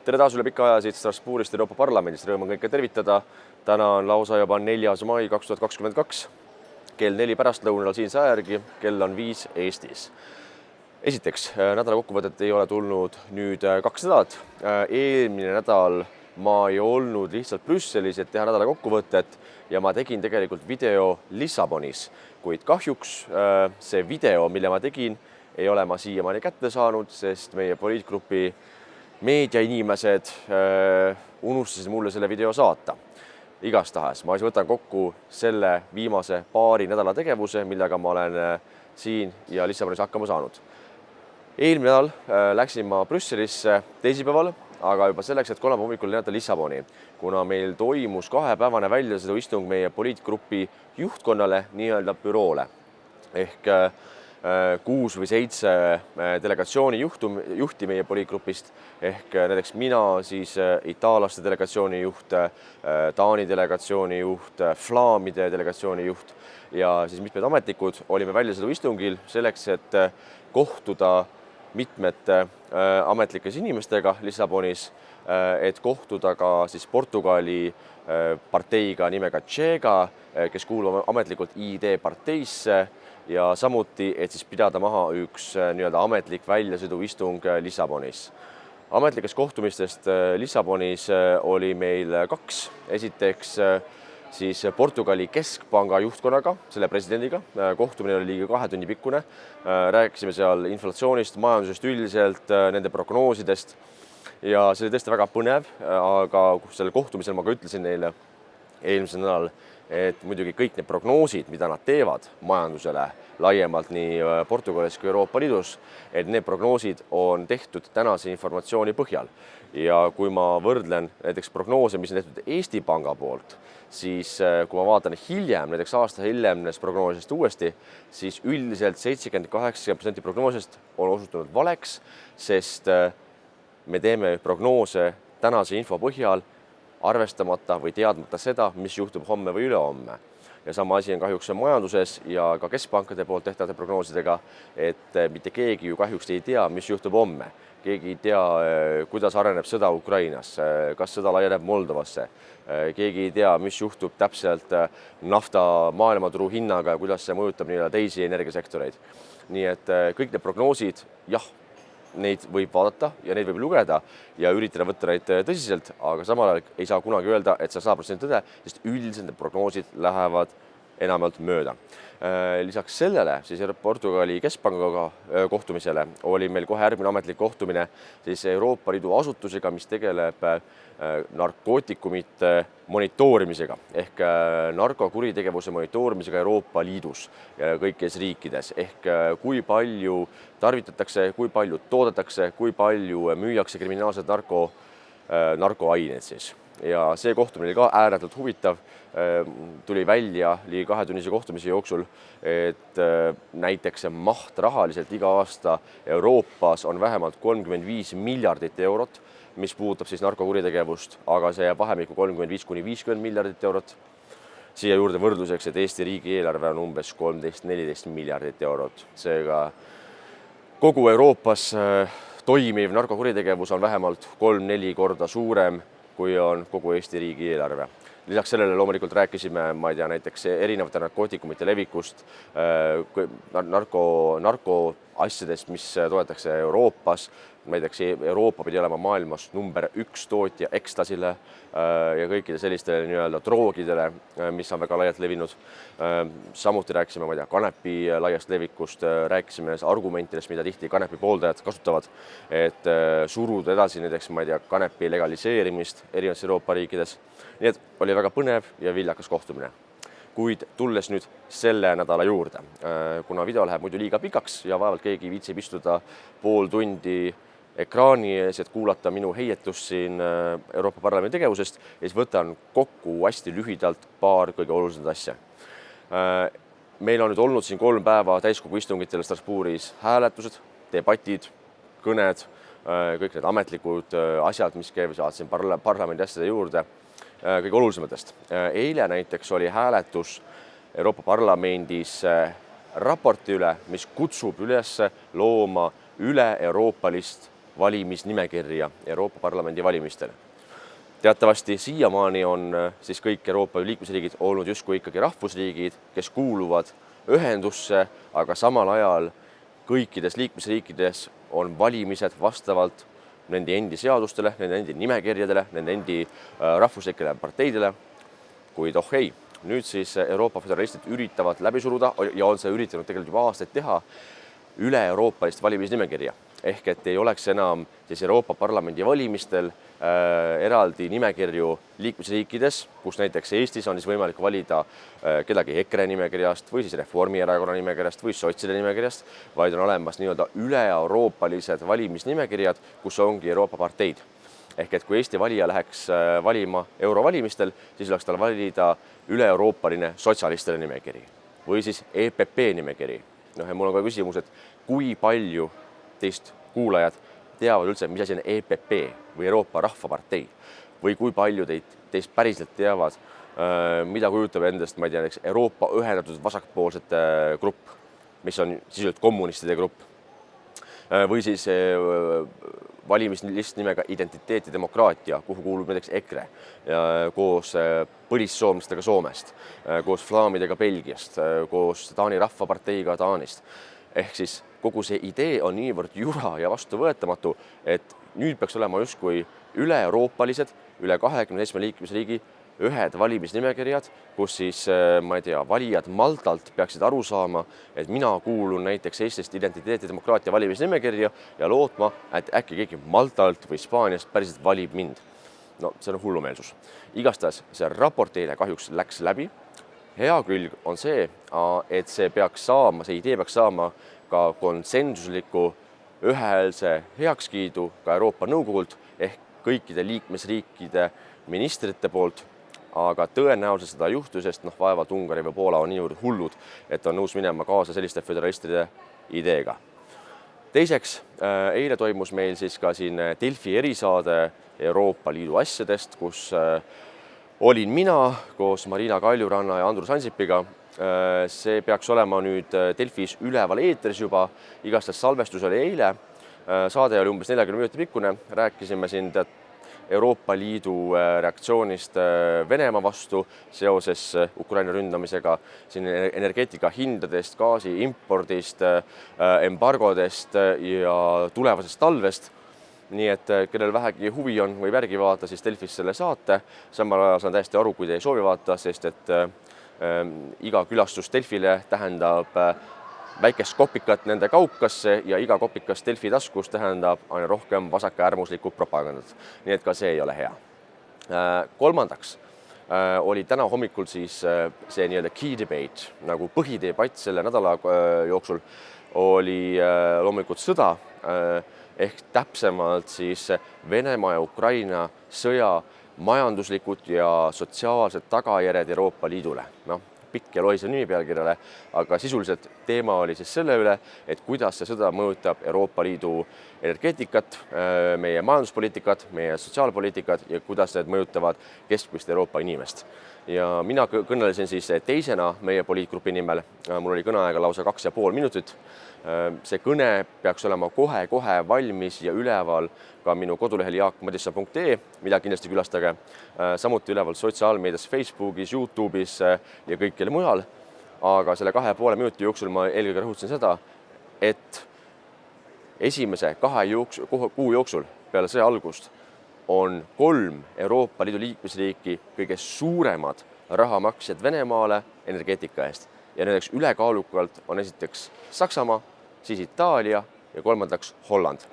Tere taas üle pika aja siit Strasbourgist Euroopa Parlamendist. Rõõm on kõike tervitada. Täna on lausa juba 4. mai 2022. Kell 4 pärastlõunal siin järgi, kell on 5 Eestis. Esiteks, nädala kokkuvõtet ei ole tulnud nüüd 2 nädalat. Eelmine nädal ma ei olnud lihtsalt Brüsselis, et teha nädala kokkuvõtet ja ma tegin tegelikult video Lissabonis, kuid kahjuks see video, mille ma tegin, ei ole ma siiamaani kätte saanud, sest meie poliitgrupi meediainimesed unustasid mulle selle video saata. Igastahes, ma võtan kokku selle viimase paari nädala tegevuse, millega ma olen siin ja Lissabonis hakkama saanud. Eelmine nädal läksin ma Brüsselisse teisipäeval, aga juba selleks, et kolmapäeva hommikul lennata Lissaboni, kuna meil toimus 2-päevane väljasõiduistung meie poliitgrupi juhtkonnale, nii-öelda büroole. Ehk 6 või 7 delegatsiooni juhti meie poliitgrupist, ehk näiteks mina, siis itaalaste delegatsiooni juht, Taani delegatsiooni juht, Flaamide delegatsiooni juht ja siis mitmed ametnikud olime väljasõiduistungil selleks, et kohtuda mitmete ametlikes inimestega Lissabonis, et kohtuda ka siis Portugali parteiga nimega Chega, kes kuulub ametlikult ID parteisse ja samuti, et siis pidada maha üks nii-öelda ametlik väljasõiduistung Lissabonis. Ametlikest kohtumistest Lissabonis oli meil 2. Esiteks siis Portugali keskpanga juhtkonnaga, selle presidendiga. Kohtumine oli ligi 2 tunni pikkune. Rääkisime seal inflatsioonist, majandusest üldiselt, nende prognoosidest ja see oli tõesti väga põnev, aga sellel kohtumisel ma ka ütlesin neile eelmisel nädalal, et muidugi kõik need prognoosid, mida nad teevad majandusele laiemalt nii Portugalis kui Euroopa Liidus, et need prognoosid on tehtud tänase informatsiooni põhjal. Ja kui ma võrdlen näiteks prognoose, mis on tehtud Eesti Panga poolt, siis kui ma vaatan hiljem, näiteks aasta hiljem nendest prognoosist uuesti, siis üldiselt 70-80% prognoosist on osutunud valeks, sest me teeme prognoose tänase info põhjal, arvestamata või teadmata seda, mis juhtub homme või ülehomme. Ja sama asi on kahjuks majanduses ja ka keskpankade poolt tehtavate prognoosidega, et mitte keegi ju kahjuks ei tea, mis juhtub homme. Keegi ei tea, kuidas areneb sõda Ukrainas, kas sõda laieneb Moldovasse. Keegi ei tea, mis juhtub täpselt nafta maailmaturu hinnaga ja kuidas see mõjutab teisi energiasektoreid. Nii et kõik need prognoosid, jah, neid võib vaadata ja neid võib lugeda ja üritada võtta neid tõsiselt, aga samal ajal ei saa kunagi öelda, et see 100% tõde, sest üldiselt need prognoosid lähevad enamalt mööda. Lisaks sellele, siis Portugali keskpangaga kohtumisele oli meil kohe järgmine ametlik kohtumine siis Euroopa Liidu asutusega, mis tegeleb narkootikumite monitoorimisega ehk narkokuritegevuse monitoorimisega Euroopa Liidus ja kõikides riikides. Ehk kui palju tarvitatakse, kui palju toodetakse, kui palju müüakse kriminaalsed narkoaineid siis. Ja see kohtumine oli ka ääretult huvitav. Tuli välja ligi 2-tunnise kohtumise jooksul, et näiteks maht rahaliselt iga aasta Euroopas on vähemalt 35 miljardit eurot, mis puudutab siis narkokuritegevust, aga see jääb vahemikku 35–50 miljardit eurot. Siia juurde võrdluseks, et Eesti riigi eelarve on umbes 13–14 miljardit eurot. Seega kogu Euroopas toimiv narkokuritegevus on vähemalt 3-4 korda suurem, kui on kogu Eesti riigi eelarve. Lisaks sellele loomulikult rääkisime, ma ei tea, näiteks erinevate narkootikumite levikust, narkoasjadest, mis toetakse Euroopas. Näiteks Euroopa pidi olema maailmas number 1 tootja ekstasile ja kõikide sellistele nii-öelda droogidele, mis on väga laialt levinud. Samuti rääkisime, ma ei tea, kanepi laiast levikust, rääkisime argumentidest, mida tihti kanepi pooldajad kasutavad, et suruda edasi näiteks, ma ei tea, kanepi legaliseerimist erinevates Euroopa riikides. Nii et oli väga põnev ja viljakas kohtumine. Kuid tulles nüüd selle nädala juurde, kuna video läheb muidu liiga pikaks ja vaevalt keegi viitsib istuda pool tundi ekraani ees, et kuulata minu heietust siin Euroopa Parlamendi tegevusest ja siis võtan kokku hästi lühidalt paar kõige olulisemat asja. Meil on nüüd olnud siin 3 päeva täiskogu istungitel Strasbourgis hääletused, debatid, kõned, kõik need ametlikud asjad, mis käivad siin parlamendi asjade juurde, kõige olulisematest. Eile näiteks oli hääletus Euroopa Parlamendis raporti üle, mis kutsub üles looma üle-euroopalist valimisnimekirja Euroopa Parlamendi valimistel. Teatavasti siiamaani on siis kõik Euroopa liikmesriigid olnud justkui ikkagi rahvusriigid, kes kuuluvad ühendusse, aga samal ajal kõikides liikmesriikides on valimised vastavalt nende endi seadustele, nende endi nimekirjadele, nende endi rahvuslikele parteidele, kuid ei, nüüd siis Euroopa föderalistid üritavad läbi suruda ja on see üritanud tegelikult juba aastaid teha üle-euroopalist valimisnimekirja. Ehk et ei oleks enam siis Euroopa Parlamendi valimistel eraldi nimekirju liikmesriikides, kus näiteks Eestis on siis võimalik valida kedagi EKRE nimekirjast või siis Reformierakonna nimekirjast või sotside nimekirjast, vaid on olemas nii-öelda üle-euroopalised valimisnimekirjad, kus ongi Euroopa parteid. Ehk et kui Eesti valija läheks valima eurovalimistel, siis oleks tal valida üle-euroopaline sotsialistide nimekiri või siis EPP nimekiri. Ja mul on ka küsimus, et kui palju teist kuulajad teavad üldse, mis asi on EPP või Euroopa Rahvapartei või kui palju teist päriselt teavad, mida kujutab endast, ma ei tea, näiteks Euroopa ühendatud vasakpoolsete grupp, mis on sisuliselt kommunistide grupp või siis valimislist nimega Identiteet ja demokraatia, kuhu kuulub näiteks EKRE koos põlissoomlastega Soomest, koos flaamidega Belgiast, koos Taani Rahvaparteiga Taanist. Ehk siis kogu see idee on niivõrd jura ja vastuvõetamatu, et nüüd peaks olema justkui üle-euroopalised, üle 27 liikmesriigi ühed valimisnimekirjad, kus siis, ma ei tea, valijad Maltalt peaksid aru saama, et mina kuulun näiteks Eestist Identiteet ja demokraatia valimisnimekirja ja lootma, et äkki keegi Maltalt või Hispaaniast päriselt valib mind. No see on hullumeelsus. Igastahes see raport eile kahjuks läks läbi. Hea külg on see, et see idee peaks saama ka konsensusliku ühehäälse heakskiidu ka Euroopa Nõukogult ehk kõikide liikmesriikide ministrite poolt, aga tõenäoliselt seda juhtu, sest vaevalt Ungari või Poola on niivõrd hullud, et on nõus minema kaasa selliste föderalistide ideega. Teiseks, eile toimus meil siis ka siin Delfi erisaade Euroopa Liidu asjadest, kus olin mina koos Marina Kaljuranna ja Andrus Ansipiga. See peaks olema nüüd Delfis üleval eetris juba, igastahes salvestus oli eile. Saade oli umbes 40 minuti pikkune, rääkisime siin Euroopa Liidu reaktsioonist Venemaa vastu seoses Ukraina ründamisega, siin energeetika hindadest, gaasi impordist, embargodest ja tulevasest talvest. Nii et kellel vähegi huvi on või järgi vaadata, siis Delfis selle saate. Samal ajal saan täiesti aru, kui te ei soovi vaadata, sest et iga külastus Delfile tähendab väikest kopikat nende kaukasse ja iga kopikas Delfi taskus tähendab aina rohkem vasakäärmuslikku propagandat. Nii et ka see ei ole hea. Kolmandaks oli täna hommikul siis see nii-öelda key debate, nagu põhidebatt selle nädala jooksul oli loomulikult sõda, ehk täpsemalt siis Venemaa ja Ukraina sõja majanduslikud ja sotsiaalsed tagajärjed Euroopa Liidule. Pikk ja lohisev nimi pealkirjale, aga sisuliselt teema oli siis selle üle, et kuidas see sõda mõjutab Euroopa Liidu energeetikat, meie majanduspoliitikat, meie sotsiaalpoliitikat ja kuidas need mõjutavad keskmist Euroopa inimest. Ja mina kõnelesin siis teisena meie poliitgrupi nimel. Mul oli kõneaega lausa 2,5 minutit. See kõne peaks olema kohe valmis ja üleval ka minu kodulehel jaakmadisson.ee, mida kindlasti külastage. Samuti üleval sotsiaalmeedias, Facebookis, YouTube'is ja kõikjal mujal. Aga selle 2,5 minuti jooksul ma eelkõige rõhutasin seda, et esimese 2 kuu jooksul peale sõja algust on 3 Euroopa Liidu liikmesriiki kõige suuremad rahamaksjad Venemaale energeetika eest. Ja näiteks ülekaalukalt on esiteks Saksamaa, siis Itaalia ja kolmandaks Holland.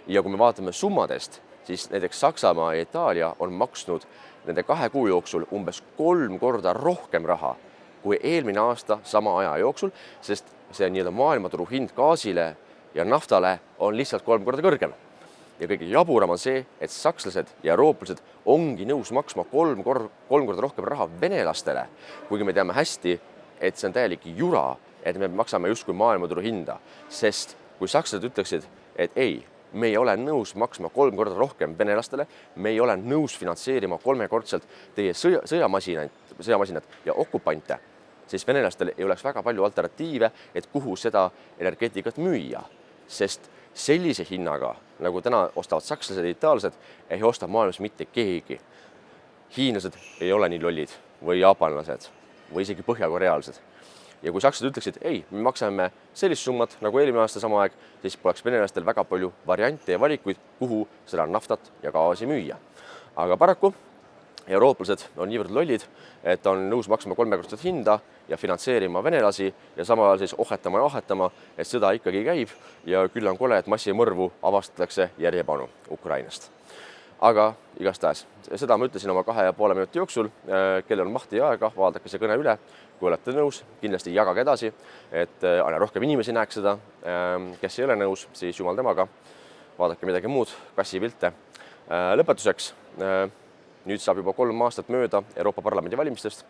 Ja kui me vaatame summadest, siis näiteks Saksamaa ja Itaalia on maksnud nende 2 kuu jooksul umbes 3 korda rohkem raha kui eelmine aasta sama aja jooksul, sest see nii-öelda maailmaturu hind gaasile ja naftale on lihtsalt 3 korda kõrgem. Ja kõige jaburam on see, et sakslased ja eurooplased ongi nõus maksma 3 korda rohkem raha venelastele, kuigi me teame hästi, et see on täielik jura, et me maksame justkui maailmaturu hinda, sest kui sakslased ütleksid, et ei, me ei ole nõus maksma 3 korda rohkem venelastele, me ei ole nõus finantseerima 3-kordselt teie sõjamasinat ja okupante, siis venelastel ei oleks väga palju alternatiive, et kuhu seda energeetikat müüa, sest sellise hinnaga, nagu täna ostavad sakslased ja itaallased, ei osta maailmas mitte keegi. Hiinlased ei ole nii lollid või jaapanlased või isegi põhjakoreaalsed. Ja kui sakslased ütleksid, ei, me maksame sellist summat nagu eelmine aasta sama aeg, siis poleks venelastel väga palju variante ja valikuid, kuhu seda naftat ja gaasi müüa. Aga paraku eurooplased on niivõrd lollid, et on nõus maksma 3-kordset hinda ja finantseerima venelasi ja samal ajal siis ohetama, et sõda ikkagi käib ja küll on kole, et massimõrvu avastatakse järjepanu Ukrainast. Aga igastahes, seda ma ütlesin oma 2,5 minuti jooksul, kellel on mahti ja aega, vaadake see kõne üle, kui olete nõus, kindlasti jagage edasi, et aina rohkem inimesi näeks seda, kes ei ole nõus, siis jumal temaga, vaadake midagi muud, kassipilte. Lõpetuseks, nüüd saab juba 3 aastat mööda Euroopa Parlamendi valimistest,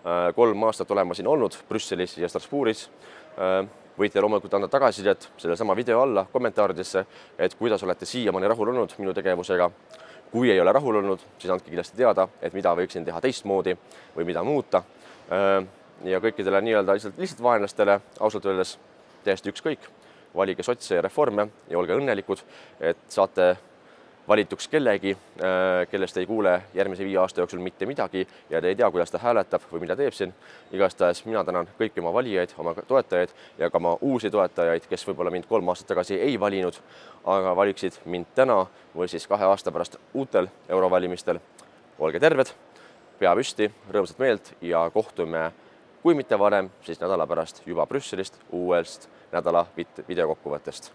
3 aastat olema siin olnud Brüsselis ja Strasbourgis. Võite loomulikult anda tagasisidet selle sama video alla kommentaaridesse, et kuidas olete siiamaani rahul olnud minu tegevusega. Kui ei ole rahul olnud, siis andke kindlasti teada, et mida võiksin teha teistmoodi või mida muuta. Ja kõikidele lihtsalt vaenlastele ausalt öeldes täiesti ükskõik. Valige sotse ja reforme ja olge õnnelikud, et saate valituks kellegi, kellest ei kuule järgmise 5 aasta jooksul mitte midagi ja te ei tea, kuidas ta hääletab või mida teeb siin. Igastahes mina tänan kõiki oma valijaid, oma toetajaid ja ka oma uusi toetajaid, kes võib-olla mind 3 aastat tagasi ei valinud, aga valiksid mind täna või siis 2 aasta pärast uutel eurovalimistel. Olge terved, pea püsti, rõõmsat meelt ja kohtume, kui mitte varem, siis nädala pärast juba Brüsselist uuest nädala videokokkuvõttest.